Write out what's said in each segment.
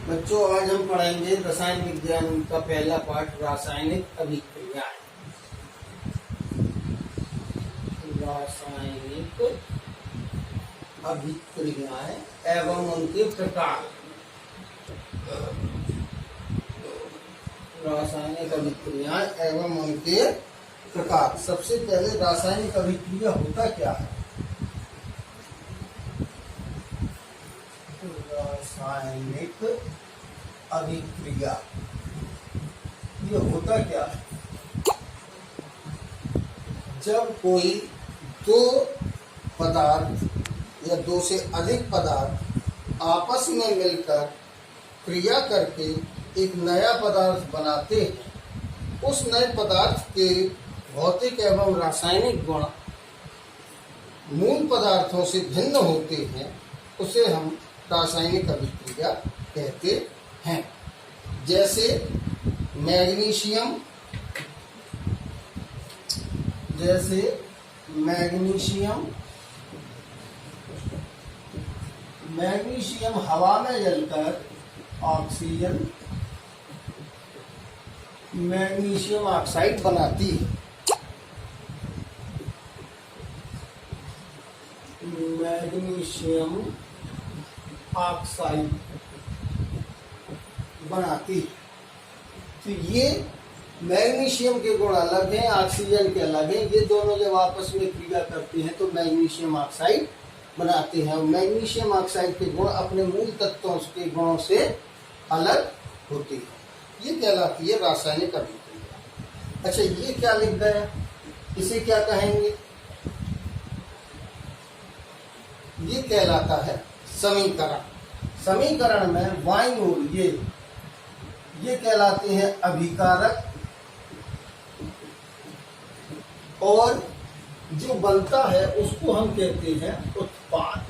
बच्चों, आज हम पढ़ेंगे रसायन विज्ञान का पहला पाठ रासायनिक अभिक्रियाएं। रासायनिक अभिक्रियाएं एवं उनके प्रकार। रासायनिक अभिक्रियाएं एवं उनके प्रकार। सबसे पहले रासायनिक अभिक्रिया होता क्या है? रासायनिक अभिक्रिया ये होता क्या है? जब कोई दो पदार्थ या दो से अधिक पदार्थ आपस में मिलकर क्रिया करके एक नया पदार्थ बनाते हैं, उस नए पदार्थ के भौतिक एवं रासायनिक गुण मूल पदार्थों से भिन्न होते हैं, उसे हम रासायनिक अभिक्रिया कहते हैं। जैसे मैग्नीशियम हवा में जलकर ऑक्सीजन मैग्नीशियम ऑक्साइड बनाती है। मैग्नीशियम ऑक्साइड बनाती है। तो ये मैग्नीशियम के गुण अलग हैं, ऑक्सीजन के अलग हैं। ये दोनों जब आपस में क्रिया करते हैं तो मैग्नीशियम ऑक्साइड बनाते हैं। मैग्नीशियम ऑक्साइड के गुण अपने मूल तत्वों के गुणों से अलग होते हैं। ये कहलाती है रासायनिक अभिक्रिया। अच्छा, ये क्या लिख गया? इसे क्या कहेंगे? ये कहलाता है समीकरण। समीकरण में बाईं ओर ये कहलाते हैं अभिकारक, और जो बनता है उसको हम कहते हैं उत्पाद।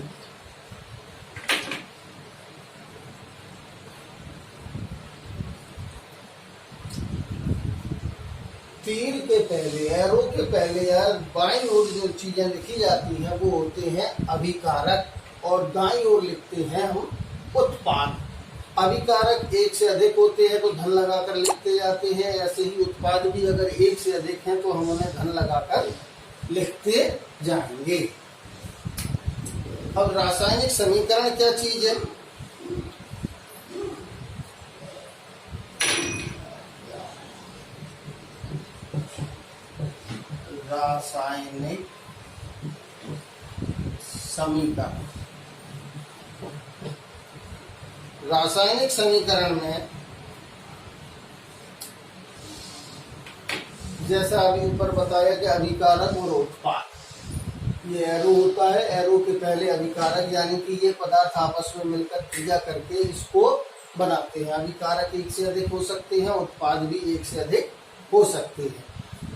तीर के पहले, एरो के पहले या बाईं ओर जो चीजें लिखी जाती हैं वो होते हैं अभिकारक, और दाईं ओर लिखते हैं हम उत्पाद। अभिकारक एक से अधिक होते हैं तो धन लगाकर लिखते जाते हैं। ऐसे ही उत्पाद भी अगर एक से अधिक हैं तो हम उन्हें धन लगाकर लिखते जाएंगे। अब रासायनिक समीकरण क्या चीज है? रासायनिक समीकरण। रासायनिक समीकरण में जैसा अभी ऊपर बताया कि अभिकारक और उत्पाद। ये एरो होता है, एरो के पहले अभिकारक, यानी कि ये पदार्थ आपस में मिलकर क्रिया करके इसको बनाते हैं। अभिकारक एक से अधिक हो सकते हैं, उत्पाद भी एक से अधिक हो सकते हैं।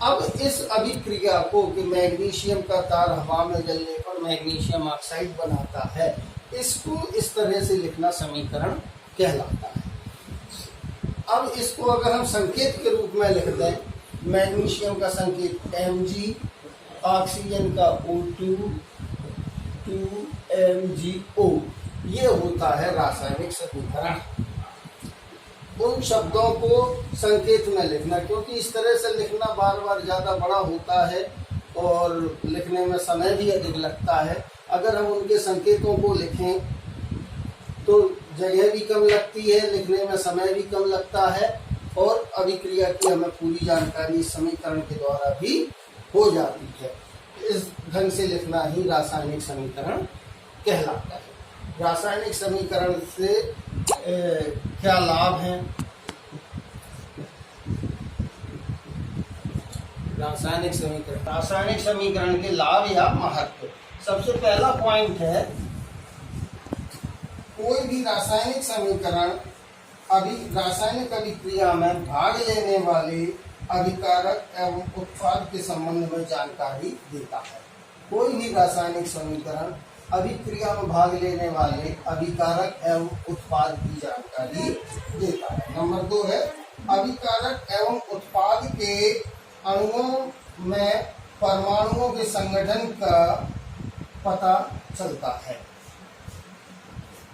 अब इस अभिक्रिया को कि मैग्नीशियम का तार हवा में जलने पर मैग्नीशियम ऑक्साइड बनाता है, इसको इस तरह से लिखना समीकरण कहलाता है। अब इसको अगर हम संकेत के रूप में लिख दें, मैग्नीशियम का संकेत Mg, ऑक्सीजन का O2, 2MgO, ये होता है रासायनिक समीकरण। उन शब्दों को संकेत में लिखना, क्योंकि इस तरह से लिखना बार बार ज्यादा बड़ा होता है और लिखने में समय भी अधिक लगता है। अगर हम उनके संकेतों को लिखें तो जगह भी कम लगती है, लिखने में समय भी कम लगता है, और अभिक्रिया की हमें पूरी जानकारी इस समीकरण के द्वारा भी हो जाती है। इस ढंग से लिखना ही रासायनिक समीकरण कहलाता है। रासायनिक समीकरण से क्या लाभ हैं? रासायनिक समीकरण के लाभ या महत्व। सबसे पहला पॉइंट है, कोई भी रासायनिक समीकरण रासायनिक अभिक्रिया में भाग लेने वाले अभिकारक एवं उत्पाद के संबंध में जानकारी देता है। कोई भी रासायनिक समीकरण अभिक्रिया में भाग लेने वाले अभिकारक एवं उत्पाद की जानकारी देता है। नंबर 2 है, अभिकारक एवं उत्पाद के अणुओं में परमाणुओं के संगठन का पता चलता है।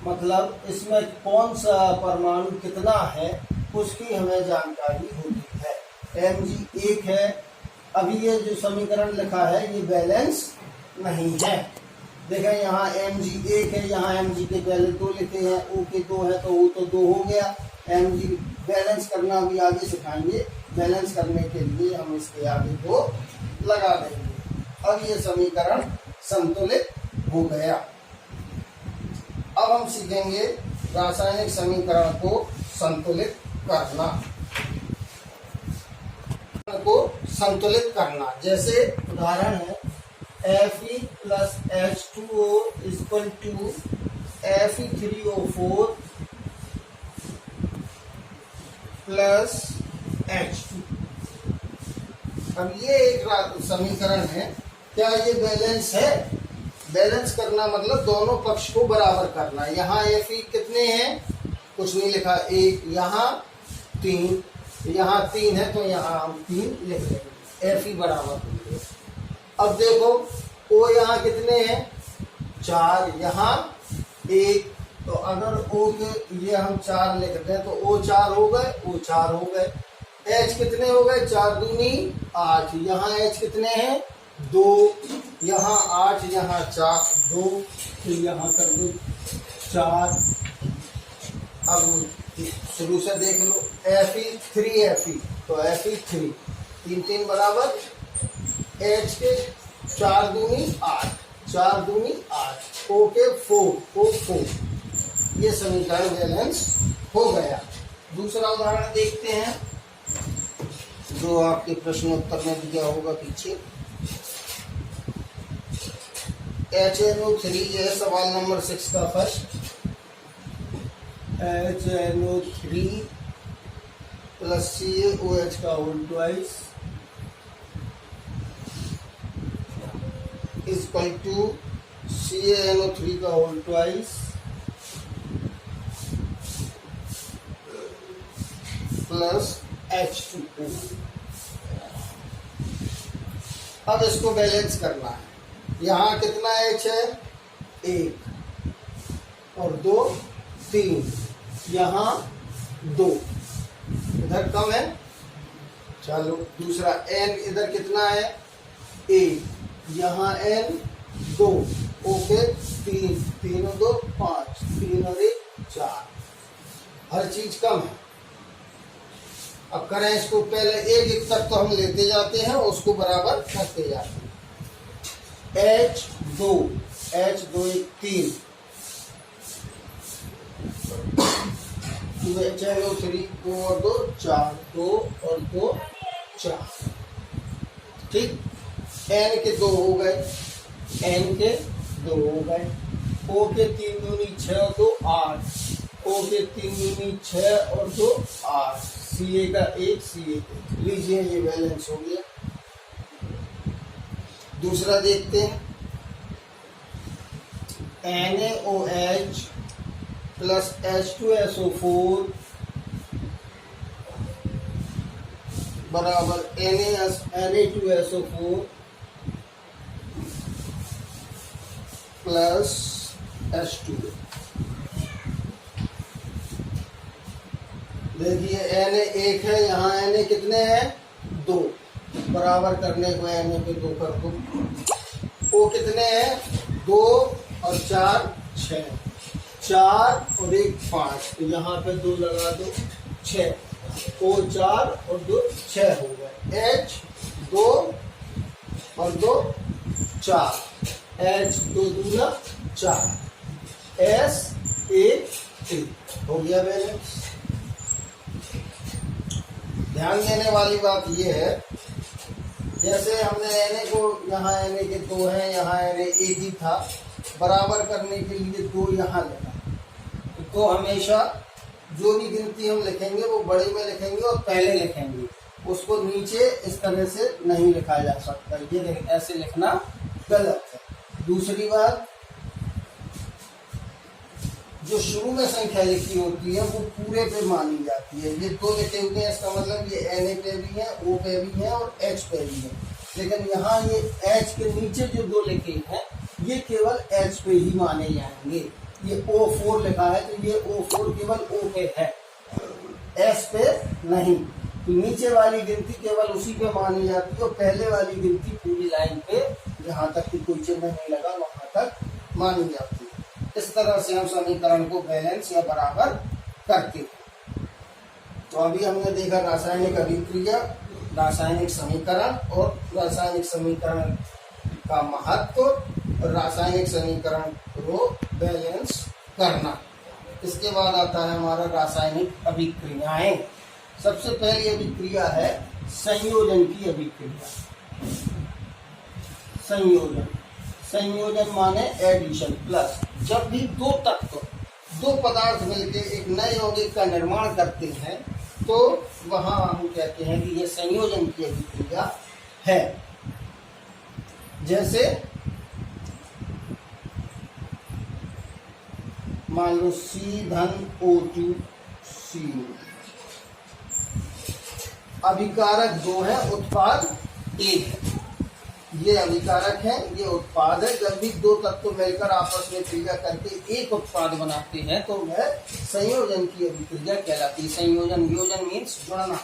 मतलब इसमें कौन सा परमाणु कितना है उसकी हमें जानकारी होती है। Mg 1 है। अभी ये जो समीकरण लिखा है ये बैलेंस नहीं है। देखें यहाँ Mg 1 है, यहाँ Mg के पहले 2 लिखे हैं, O के 2 है तो O तो 2 हो गया। Mg बैलेंस करना भी आगे सिखाएंगे। बैलेंस करने के लिए हम इसके आगे 2 लगा देंगे। अब ये समीकरण संतुलित हो गया। अब हम सीखेंगे रासायनिक समीकरण को संतुलित करना। जैसे उदाहरण है Fe plus H2O equal to Fe3O4 plus H2। अब ये एक समीकरण है। क्या ये बैलेंस है? बैलेंस करना मतलब दोनों पक्ष को बराबर करना। यहाँ Fe कितने हैं? कुछ नहीं लिखा, 1, यहाँ 3, यहाँ 3 है तो यहाँ हम 3 लिख लेंगे। Fe बराबर होंगे। अब देखो O यहाँ कितने हैं? 4, यहाँ 1, तो अगर O के ये हम 4 लिख दें तो O 4 हो गए, O 4 हो गए। H कितने हो गए? 4 दूनी 8, यहाँ H कितने हैं? 2, यहाँ 8, यहाँ 4, 2, तो यहाँ कर दो 4। अब शुरू से देख लो Fe3 तो Fe3 3 3 बराबर H के 4 दूनी 8, 4 दूनी 8, O के 4। ये समीकरण बैलेंस हो गया। दूसरा उदाहरण देखते हैं जो आपके प्रश्नोत्तर में दिया होगा पीछे। HNO3 ये सवाल नंबर 6 का फर्स्ट। HNO3 प्लस CaOH का whole twice equal to CaNO3 का होल ट्वाइस प्लस H2O। अब इसको बैलेंस करना है। यहाँ कितना H है? 1 और 2 3, यहाँ 2, इधर कम है। चलो दूसरा N इधर कितना है? 1, यहाँ N 2, ओके 3, 3 और 2 5, 3 और 1 4, हर चीज कम है। अब करें इसको, पहले 1 तक तो हम लेते जाते हैं, उसको बराबर करते जाते हैं। H2 3, HNO3 2 और 2 4, 2 और 2 4, ठीक। N के 2 हो गए, N के 2 हो गए। O के 3 दूनी 6 और 2 8, O के 3 दूनी 6 और 2 8, Ca का 1, Ca लीजिए ये बैलेंस हो गया। दूसरा देखते हैं NaOH प्लस H2SO4 बराबर Na2SO4 प्लस H2। देखिए Na 1 है, यहाँ Na कितने हैं? 2, बराबर करने को Na पे 2 कर दो। O कितने हैं? 2 और 4 6, 4 और 1 5, तो यहाँ पे 2 लगा दो 6, O 4 और 2 6 हो गए। H 2 और 2 4, H 2 दूना 4, S 1 3, हो गया बैलेंस। ध्यान देने वाली बात यह है, जैसे हमने Na को, यहाँ Na के 2 हैं, यहाँ Na 1 ही था, बराबर करने के लिए 2 यहाँ लेना। तो हमेशा जो भी गिनती हम लिखेंगे वो बड़े में लिखेंगे और पहले लिखेंगे, उसको नीचे इस तरह से नहीं लिखा जा सकता। ये ऐसे लिखना गलत है। दूसरी बात, जो शुरू में संख्या लिखी होती है वो पूरे पे मानी जाती है। ये 2 लिखे हुए हैं, इसका मतलब ये Na पे भी है, O पे भी है और H पे भी है। लेकिन यहाँ ये H के नीचे जो 2 लिखे हैं ये केवल H पे ही माने जाएंगे। ये O4 लिखा है तो ये O4 केवल O पे है, S पे नहीं। तो नीचे वाली गिनती केवल उसी पे मानी जाती है और पहले वाली गिनती पूरी लाइन पे जहां तक कि कोई चिन्ह नहीं लगा वहां तक मानी जाती है। इस तरह से हम समीकरण को बैलेंस या बराबर करते हैं। तो अभी हमने देखा रासायनिक अभिक्रिया, रासायनिक समीकरण और रासायनिक समीकरण का महत्व और रासायनिक समीकरण को बैलेंस करना। इसके बाद आता है हमारा रासायनिक अभिक्रियाएं। सबसे पहली अभिक्रिया है संयोजन की अभिक्रिया। संयोजन, संयोजन माने एडिशन प्लस। जब भी दो तत्व, दो पदार्थ मिलकर एक नए यौगिक का निर्माण करते हैं तो वहां हम कहते हैं कि यह संयोजन की अभिक्रिया है। जैसे मान लो C(O2CO), अभिकारक 2 है, उत्पाद 1 है। ये अभिकारक है, ये उत्पाद है। जब भी दो तत्व मिलकर आपस में क्रिया करके एक उत्पाद बनाते हैं तो वह संयोजन की अभिक्रिया कहलाती है। संयोजन, योजन मीन्स जुड़ना।